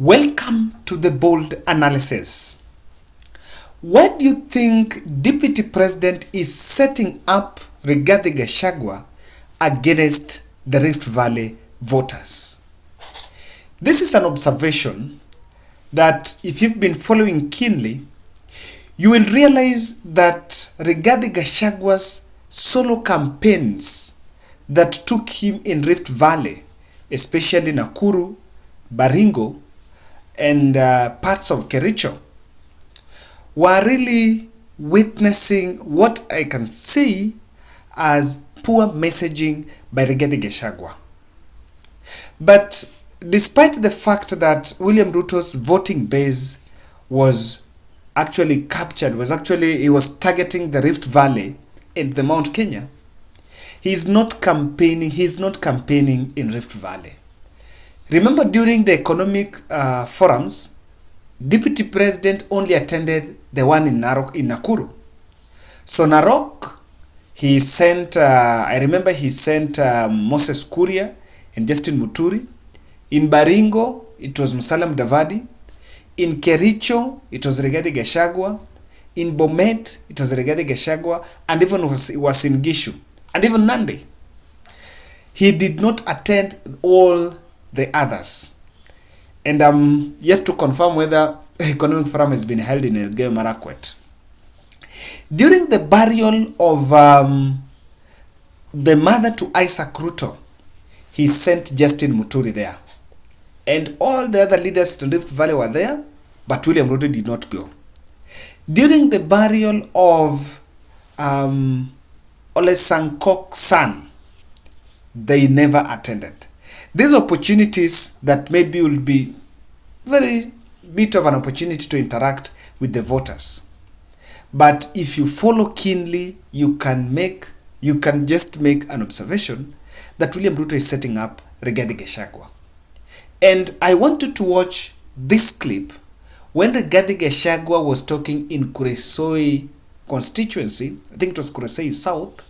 Welcome to the bold analysis. Why do you think Deputy President is setting up Rigathi Gachagua against the Rift Valley voters? This is an observation that if you've been following keenly, you will realize that Rigathi Gachagua's solo campaigns that took him in Rift Valley, especially Nakuru, Baringo, and parts of Kericho, were really witnessing what I can see as poor messaging by Rigathi Gachagua. But despite the fact that William Ruto's voting base was actually captured, he was targeting the Rift Valley and the Mount Kenya, he's not campaigning in Rift Valley. Remember, during the economic forums, Deputy President only attended the one in Nakuru. So Narok, he sent, I remember he sent Moses Kuria and Justin Muturi. In Baringo, it was Musalia Mudavadi. In Kericho, it was Rigathi Gachagua. In Bomet, it was Rigathi Gachagua. And even was in Gishu. And even Nandi. He did not attend all the others. And I'm yet to confirm whether economic forum has been held in Elgeyo Marakwet. During the burial of the mother to Isaac Ruto, he sent Justin Muturi there. And all the other leaders to Rift Valley were there, but William Ruto did not go. During the burial of Ole Sankok's son, they never attended. These opportunities that maybe will be very bit of an opportunity to interact with the voters. But if you follow keenly, you can just make an observation that William Ruto is setting up Rigathi Gachagua. And I want you to watch this clip when Rigathi Gachagua was talking in Kuresoi constituency. I think it was Kuresoi South,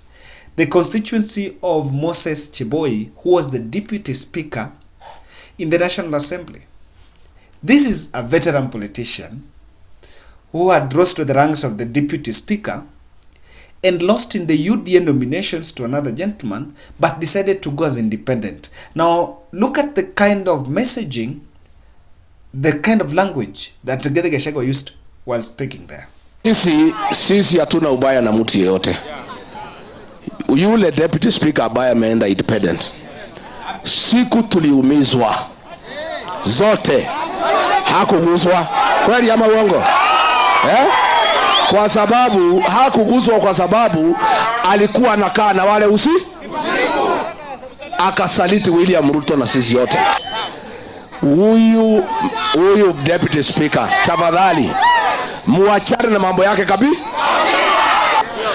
the constituency of Moses Cheboi, who was the deputy speaker in the National Assembly. This is a veteran politician who had rose to the ranks of the deputy speaker and lost in the UDA nominations to another gentleman, but decided to go as independent. Now, look at the kind of messaging, the kind of language that Rigathi Gachagua used while speaking there. Sisi hatuna ubaya na mtu yeyote. Yule deputy speaker ambaye ameenda independent, siku tuliumizwa zote, hakuguswa. Kweli ama uongo? Kwa sababu hakuguswa, kwa sababu alikuwa anakaa na wale akasaliti William Ruto na sisi yote. Huyu deputy speaker, tafadhali muachane na mambo yake kabisa.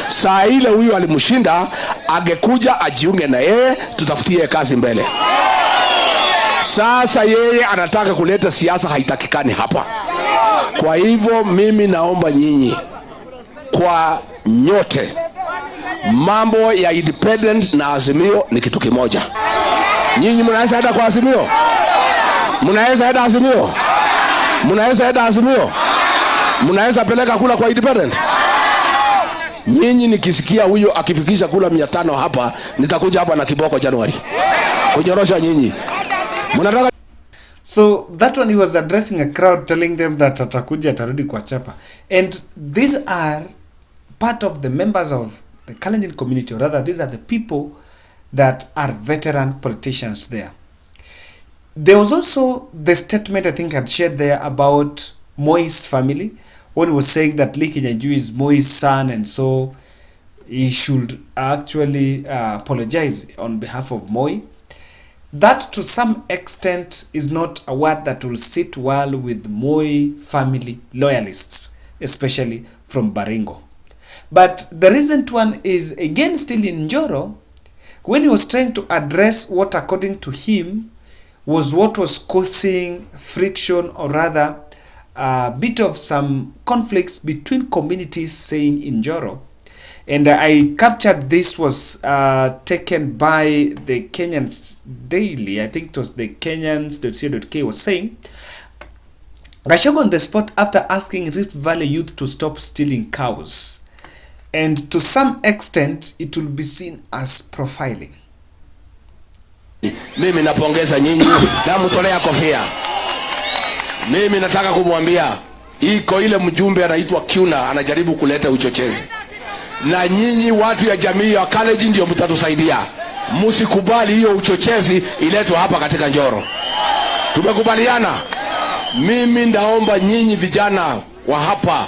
Saa ile huyu alimshinda, angekuja ajiunge na yeye, tutafutie kazi mbele. Sasa yeye anataka kuleta siasa, haitakikani hapa. Kwa hivyo mimi naomba nyinyi kwa nyote, mambo ya independent na Azimio ni kitu kimoja. Nyinyi mnaweza enda kwa Azimio? Mnaweza enda Azimio? Mnaweza enda Azimio? Mnaweza peleka kula kwa independent? Nyinyi nikisikia huyo akifikisha kula 500 hapa, nitakuja hapa na kiboko Januari kunyorosha nyinyi. Mnataka. So that one, he was addressing a crowd, telling them that atakuja atarudi kwa chapa. And these are part of the members of the Kalenjin community, or rather these are the people that are veteran politicians there. There was also the statement I think I had shared there about Moi's family, when he was saying that Lee Kinyanjui is Moi's son, and so he should actually apologize on behalf of Moi. That to some extent is not a word that will sit well with Moi family loyalists, especially from Baringo. But the recent one is again still in Njoro, when he was trying to address what according to him was what was causing friction, or rather a bit of some conflicts between communities, saying in Njoro. And I captured this, was taken by the Kenyans Daily. I think it was the Kenyans.co.k was saying, Gachagua on the spot after asking Rift Valley youth to stop stealing cows. And to some extent, it will be seen as profiling. Mimi napongeza nyinyi na mtolea kofia. Mimi nataka kumwambia iko ile mjumbe anaitwa Kiuna anajaribu kuleta uchochezi. Na nyinyi watu ya jamii ya college ndio mtatusaidia. Msikubali hiyo uchochezi iletwe hapa katika Njoro. Tumekubaliana? Mimi ndaomba nyinyi vijana wa hapa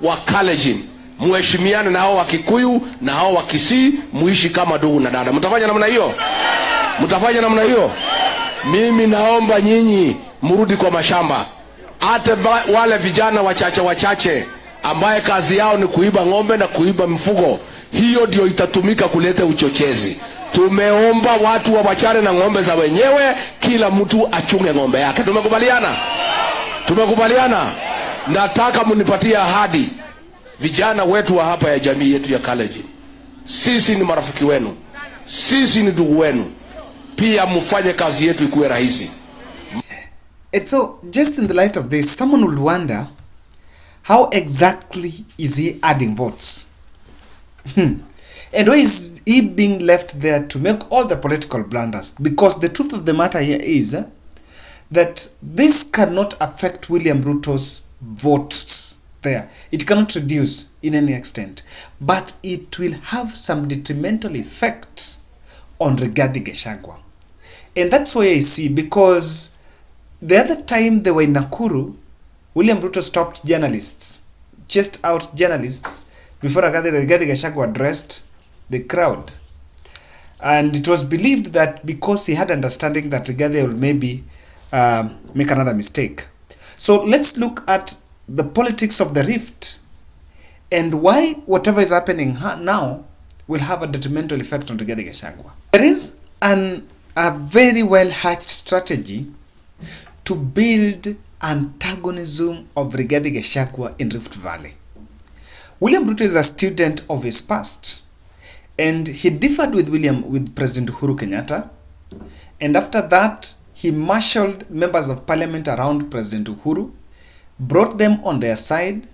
wa college muheshimiane na hao wa Kikuyu na hao wa Kisii, muishi kama ndugu na dada. Mtafanya namna hiyo? Mtafanya namna hiyo? Mimi naomba nyinyi mrudi kwa mashamba. Hata wale vijana wachache ambaye kazi yao ni kuiba ng'ombe na kuiba mifugo, hiyo ndio itatumika kuleta uchochezi. Tumeomba watu wawachane na ng'ombe za wenyewe, kila mtu achunge ng'ombe yake. Tumekubaliana? Tumekubaliana? Nataka munipatie ahadi vijana wetu wa hapa ya jamii yetu ya college. Sisi ni marafiki wenu. Sisi ni ndugu wenu. Pia mfanye kazi yetu ikuwe rahisi. And so, just in the light of this, someone will wonder, how exactly is he adding votes? And why is he being left there to make all the political blunders? Because the truth of the matter here is that this cannot affect William Ruto's votes there. It cannot reduce in any extent. But it will have some detrimental effect on Rigathi Gachagua. And that's why I see, because the other time they were in Nakuru, William Ruto stopped journalists, chased out journalists before Rigathi Gachagua addressed the crowd. And it was believed that because he had understanding that Rigathi will maybe make another mistake. So let's look at the politics of the rift and why whatever is happening now will have a detrimental effect on Rigathi Gachagua. There is a very well hatched strategy to build antagonism of Rigathi Gachagua in Rift Valley. William Ruto is a student of his past, and he differed with President Uhuru Kenyatta, and after that he marshaled members of parliament around President Uhuru, brought them on their side,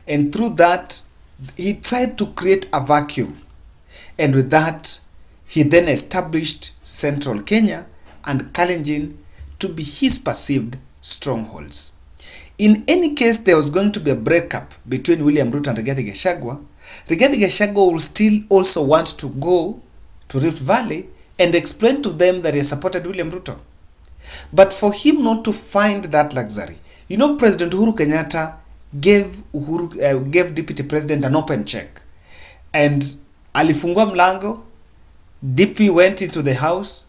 and through that he tried to create a vacuum, and with that he then established Central Kenya and Kalenjin to be his perceived strongholds. In any case, there was going to be a breakup between William Ruto and Rigathi Gachagua. Rigathi Gachagua will still also want to go to Rift Valley and explain to them that he supported William Ruto. But for him not to find that luxury, you know, President Uhuru Kenyatta gave Deputy President an open check, and alifungua mlango. DP went into the house,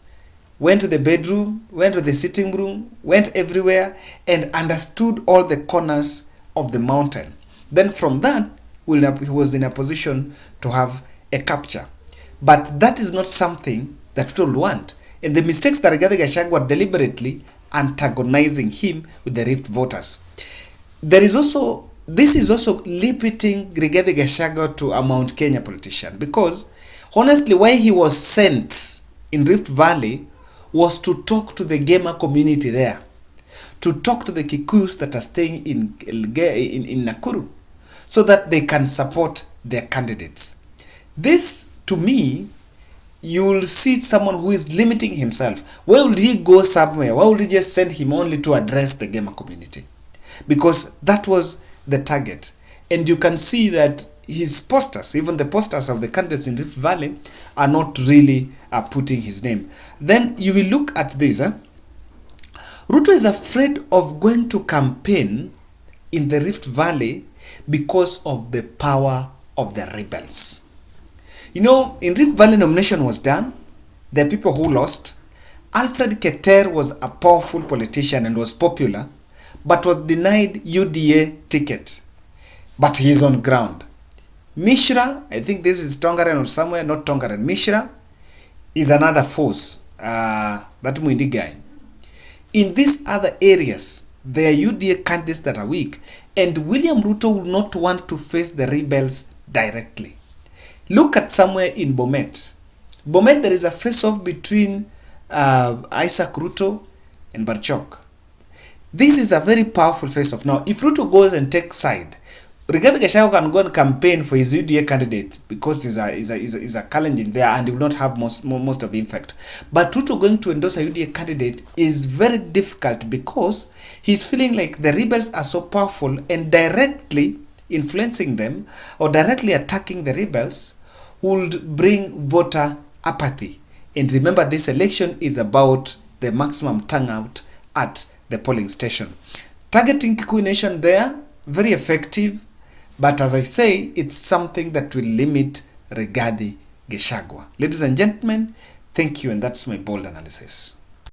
went to the bedroom, went to the sitting room, went everywhere, and understood all the corners of the mountain. Then from that, he was in a position to have a capture. But that is not something that people want. And the mistakes that Rigathi Gachagua were deliberately antagonizing him with the Rift voters. This is also limiting Rigathi Gachagua to a Mount Kenya politician, because honestly, why he was sent in Rift Valley was to talk to the gamer community there, to talk to the Kikuyus that are staying in Nakuru, so that they can support their candidates. This, to me, you will see someone who is limiting himself. Why would he go somewhere? Why would he just send him only to address the gamer community? Because that was the target. And you can see that his posters, even the posters of the candidates in Rift Valley, are not really putting his name. Then you will look at this. Ruto is afraid of going to campaign in the Rift Valley because of the power of the rebels. You know, in Rift Valley nomination was done. There are people who lost. Alfred Keter was a powerful politician and was popular, but was denied UDA ticket. But he's on ground. Mishra, I think this is Tongaren or somewhere, not Tongaren. Mishra is another force, that Muindi guy. In these other areas, there are UDA candidates that are weak, and William Ruto will not want to face the rebels directly. Look at somewhere in Bomet. Bomet, there is a face-off between Isaac Ruto and Barchok. This is a very powerful face-off. Now, if Ruto goes and takes side, Rigathi Gachagua can go and campaign for his UDA candidate because is a challenge in there and he will not have most of the impact. But Ruto going to endorse a UDA candidate is very difficult because he's feeling like the rebels are so powerful and directly influencing them or directly attacking the rebels would bring voter apathy. And remember, this election is about the maximum turnout at the polling station. Targeting Kikuyu Nation there, very effective. But as I say, it's something that will limit Rigathi Gachagua. Ladies and gentlemen, thank you, and that's my bold analysis.